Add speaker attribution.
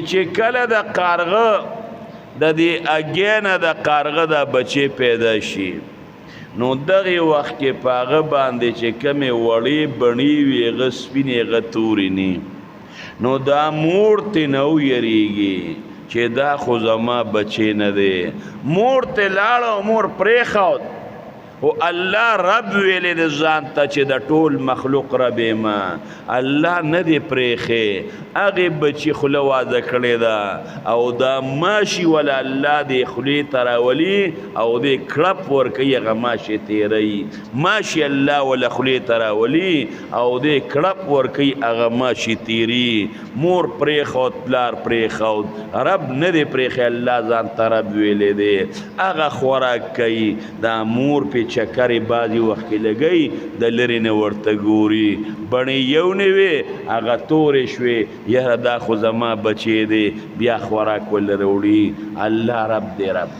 Speaker 1: چې کله د کارغه د دې اګې نه د کارغه د بچی پیدا شي نو دغه وخت کې په هغه باندې چې کومې وړې بڼې وي هغه سپینې هغه تورې نه نو دا مور ترې نه ویریږي چې دا خو زما بچی نه دی مور ته لاړه او مور پرېښود او الله رب ویلې د ځان ته چې د ټول مخلوق رب ما الله نه دی پرېښی هغې بچي خوله واده کړې ده او دا ماشي ولا الله دې خولې ته راولي او دې کړپ ورکوي هغه ماشي تیروي ماشي الله ولا خولې ته راولي او دې کړپ ورکوي هغه ماشي تیري مور پرېښود پلار پرېښود رب نه دی پرېښی الله ځان ته رب ویلې دی هغه خوراک کوي دا مور پې چکرې بعضې وخت کې لګوي د لرې نه ورته ګوري بڼې یو نه وې هغه تورې شوې یاره دا خو زما بچی دی بیا خوراک ول راوړي الله رب دی رب